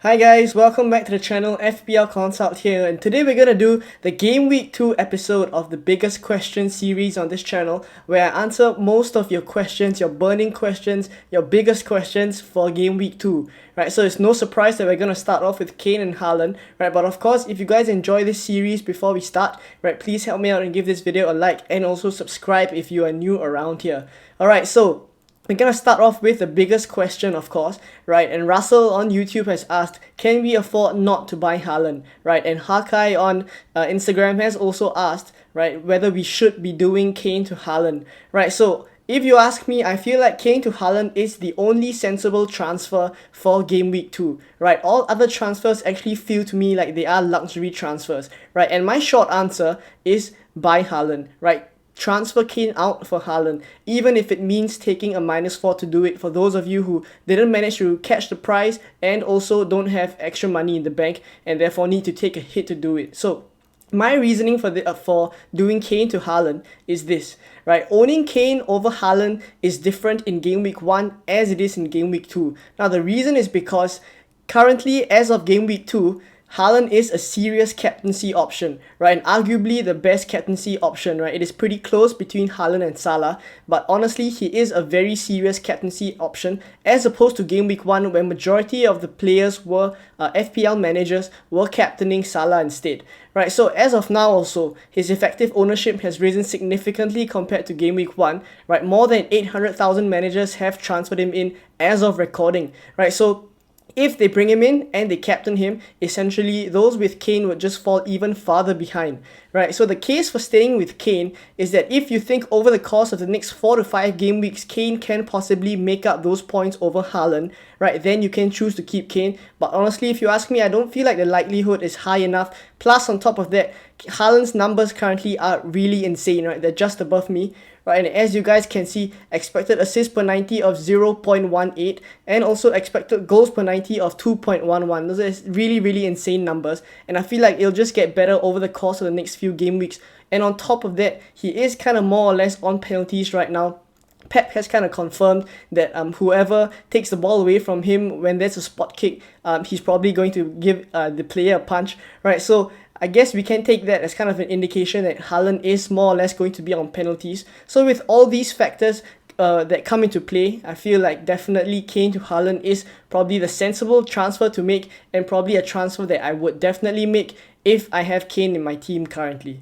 Hi guys, welcome back to the channel. FPL Consult here, and today we're gonna do the Game Week 2 episode of the Biggest Questions series on this channel, where I answer most of your questions, your burning questions, your biggest questions for Game Week 2. Right, so it's no surprise that we're gonna start off with Kane and Haaland, right? But of course, if you guys enjoy this series before we start, right, please help me out and give this video a like and also subscribe if you are new around here. Alright, so we're gonna start off with the biggest question, of course, right? And Russell on YouTube has asked, can we afford not to buy Haaland, right? And Hakai on Instagram has also asked, right, whether we should be doing Kane to Haaland, right? So if you ask me, I feel like Kane to Haaland is the only sensible transfer for Game Week 2, right? All other transfers actually feel to me like they are luxury transfers, right? And my short answer is buy Haaland, right? Transfer Kane out for Haaland, even if it means taking a -4 to do it for those of you who didn't manage to catch the price and also don't have extra money in the bank and therefore need to take a hit to do it. So my reasoning for doing Kane to Haaland is this, right? Owning Kane over Haaland is different in Game Week 1 as it is in Game Week 2. Now the reason is because currently, as of Game Week 2, Haaland is a serious captaincy option, right? And arguably the best captaincy option, right? It is pretty close between Haaland and Salah, but honestly, he is a very serious captaincy option as opposed to Game Week 1 where majority of the players were FPL managers were captaining Salah instead, right? So as of now also, his effective ownership has risen significantly compared to Game Week 1, right? More than 800,000 managers have transferred him in as of recording, right? So if they bring him in and they captain him, essentially those with Kane would just fall even farther behind, right? So the case for staying with Kane is that if you think over the course of the next 4 to 5 game weeks, Kane can possibly make up those points over Haaland, right? Then you can choose to keep Kane. But honestly, if you ask me, I don't feel like the likelihood is high enough. Plus, on top of that, Haaland's numbers currently are really insane, right? They're just above me. Right, and as you guys can see, expected assists per 90 of 0.18 and also expected goals per 90 of 2.11. Those are really insane numbers, and I feel like it'll just get better over the course of the next few game weeks. And on top of that, he is kind of more or less on penalties right now. Pep has kind of confirmed that whoever takes the ball away from him when there's a spot kick, he's probably going to give the player a punch, right? So I guess we can take that as kind of an indication that Haaland is more or less going to be on penalties. So with all these factors that come into play, I feel like definitely Kane to Haaland is probably the sensible transfer to make, and probably a transfer that I would definitely make if I have Kane in my team currently.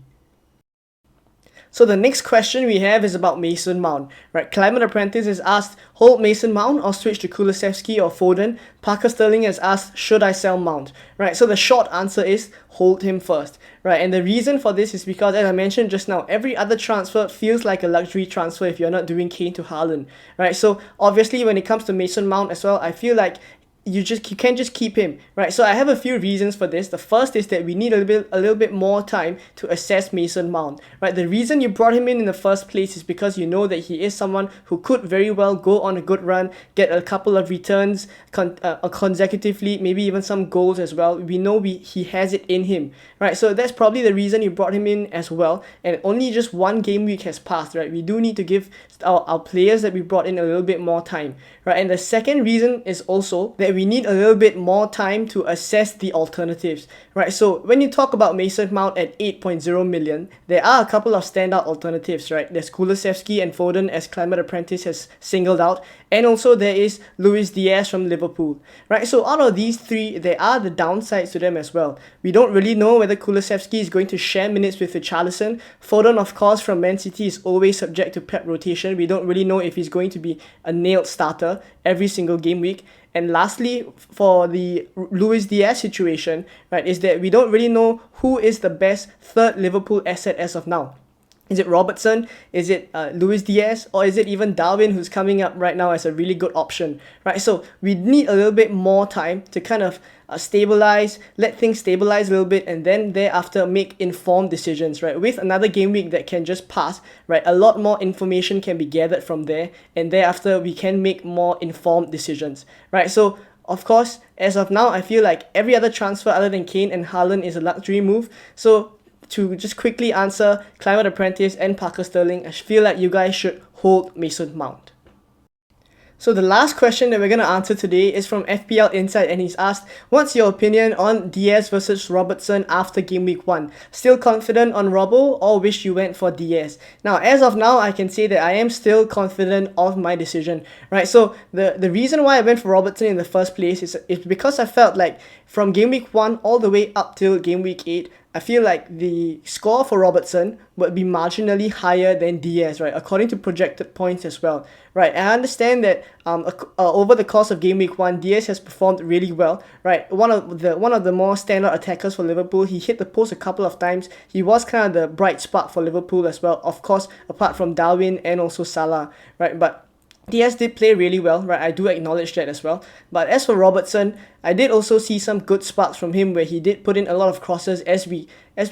So the next question we have is about Mason Mount, right? Climate Apprentice has asked, hold Mason Mount or switch to Kulusevski or Foden? Parker Sterling has asked, should I sell Mount? Right, so the short answer is hold him first, right? And the reason for this is because, as I mentioned just now, every other transfer feels like a luxury transfer if you're not doing Kane to Haaland, right? So obviously when it comes to Mason Mount as well, I feel like you can't just keep him, right? So I have a few reasons for this. The first is that we need a little bit more time to assess Mason Mount, right? The reason you brought him in the first place is because you know that he is someone who could very well go on a good run, get a couple of returns consecutively, maybe even some goals as well. We know he has it in him, right? So that's probably the reason you brought him in as well. And only just one game week has passed, right? We do need to give our players that we brought in a little bit more time, right? And the second reason is also that we need a little bit more time to assess the alternatives, right? So when you talk about Mason Mount at 8.0 million, there are a couple of standout alternatives, right? There's Kulusevski and Foden, as Climate Apprentice has singled out, and also there is Luis Diaz from Liverpool, right? So out of these three, there are the downsides to them as well. We don't really know whether Kulusevski is going to share minutes with Richarlison. Foden, of course, from Man City is always subject to Pep rotation. We don't really know if he's going to be a nailed starter every single game week. And lastly, for the Luis Diaz situation, right, is that we don't really know who is the best third Liverpool asset as of now. Is it Robertson? Is it Luis Diaz? Or is it even Darwin, who's coming up right now as a really good option, right? So we need a little bit more time to kind of stabilize, let things stabilize a little bit, and then thereafter make informed decisions, right? With another game week that can just pass, right, a lot more information can be gathered from there, and thereafter we can make more informed decisions, right? So of course, as of now, I feel like every other transfer other than Kane and Haaland is a luxury move. So to just quickly answer Climate Apprentice and Parker Sterling, I feel like you guys should hold Mason Mount. So the last question that we're going to answer today is from FPL Insight, and he's asked, what's your opinion on Diaz versus Robertson after game week 1? Still confident on Robbo or wish you went for Diaz? Now, as of now, I can say that I am still confident of my decision, right? So the reason why I went for Robertson in the first place is because I felt like from game week 1 all the way up till game week 8, I feel like the score for Robertson would be marginally higher than Diaz, right? According to projected points as well, right? I understand that over the course of game week 1, Diaz has performed really well, right? One of the more standout attackers for Liverpool. He hit the post a couple of times. He was kind of the bright spark for Liverpool as well, of course, apart from Darwin and also Salah, right? But Diaz did play really well, right? I do acknowledge that as well. But as for Robertson, I did also see some good sparks from him where he did put in a lot of crosses as we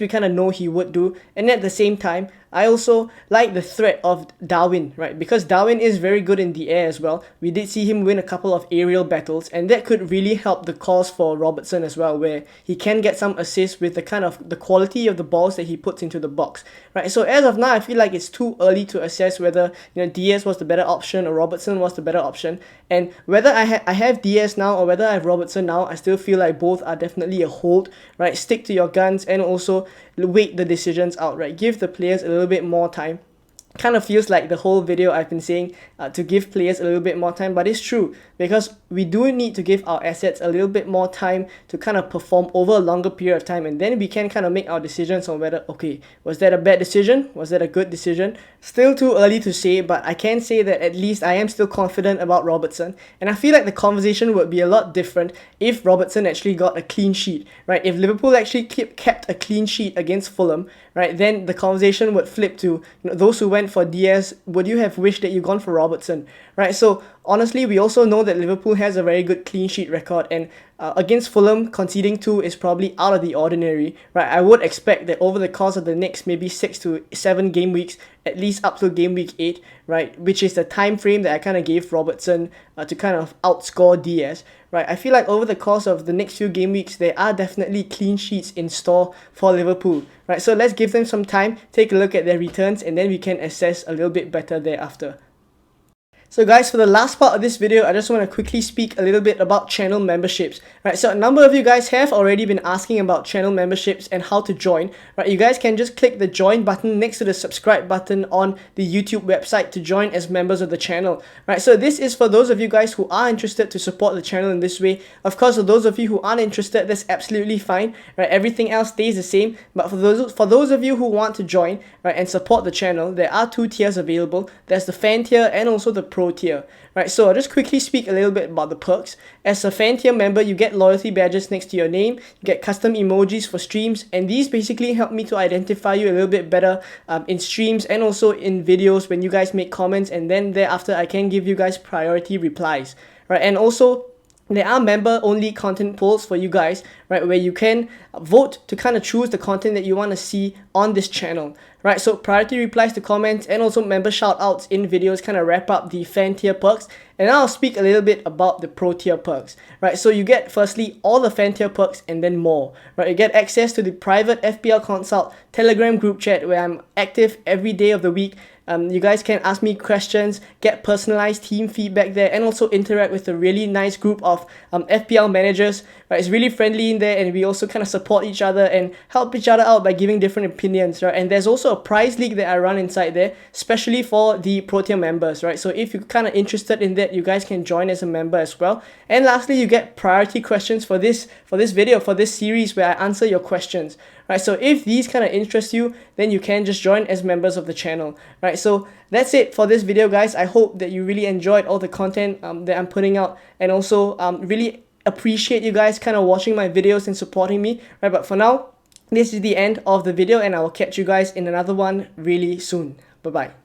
kind of know he would do. And at the same time, I also like the threat of Darwin, right? Because Darwin is very good in the air as well. We did see him win a couple of aerial battles, and that could really help the cause for Robertson as well, where he can get some assists with the kind of the quality of the balls that he puts into the box, right? So as of now, I feel like it's too early to assess whether Diaz was the better option or Robertson was the better option. And whether I have Diaz now or whether I have Robertson now, I still feel like both are definitely a hold, right? Stick to your guns and also wait the decisions out, right? Give the players a little bit more time. Kind of feels like the whole video I've been saying to give players a little bit more time, but it's true because we do need to give our assets a little bit more time to kind of perform over a longer period of time, and then we can kind of make our decisions on whether, okay, was that a bad decision? Was that a good decision? Still too early to say, but I can say that at least I am still confident about Robertson, and I feel like the conversation would be a lot different if Robertson actually got a clean sheet, right? If Liverpool actually kept a clean sheet against Fulham, right, then the conversation would flip to those who went for Diaz, would you have wished that you gone for Robertson, right? So honestly, we also know that Liverpool has a very good clean sheet record, and against Fulham, conceding 2 is probably out of the ordinary, right? I would expect that over the course of the next maybe 6 to 7 game weeks, at least up to game week 8, right, which is the time frame that I kind of gave Robertson to kind of outscore Diaz, right? I feel like over the course of the next few game weeks, there are definitely clean sheets in store for Liverpool, right? So let's give them some time, take a look at their returns, and then we can assess a little bit better thereafter. So guys, for the last part of this video, I just want to quickly speak a little bit about channel memberships, right? So a number of you guys have already been asking about channel memberships and how to join, right? You guys can just click the join button next to the subscribe button on the YouTube website to join as members of the channel, right? So this is for those of you guys who are interested to support the channel in this way. Of course, for those of you who aren't interested, that's absolutely fine, right? Everything else stays the same, but for those of you who want to join, right, and support the channel, there are 2 tiers available. There's the fan tier and also the pro tier, right? So I'll just quickly speak a little bit about the perks. As a fan tier member, you get loyalty badges next to your name, you get custom emojis for streams, and these basically help me to identify you a little bit better in streams and also in videos when you guys make comments, and then thereafter I can give you guys priority replies, right? And also there are member-only content polls for you guys, right, where you can vote to kind of choose the content that you want to see on this channel, right? So priority replies to comments and also member shout-outs in videos kind of wrap up the fan tier perks. And now I'll speak a little bit about the pro tier perks, right? So you get firstly all the fan tier perks and then more, right? You get access to the private FPL Consult Telegram group chat where I'm active every day of the week. You guys can ask me questions, get personalized team feedback there, and also interact with a really nice group of FPL managers, right? It's really friendly in there, and we also kind of support each other and help each other out by giving different opinions, right? And there's also a prize league that I run inside there, especially for the pro tier members, right? So if you're kind of interested in that, you guys can join as a member as well. And lastly, you get priority questions for this video, for this series where I answer your questions, right? So if these kind of interest you, then you can just join as members of the channel, right? So that's it for this video, guys. I hope that you really enjoyed all the content that I'm putting out, and also really appreciate you guys kind of watching my videos and supporting me, right? But for now, this is the end of the video, and I will catch you guys in another one really soon. Bye bye.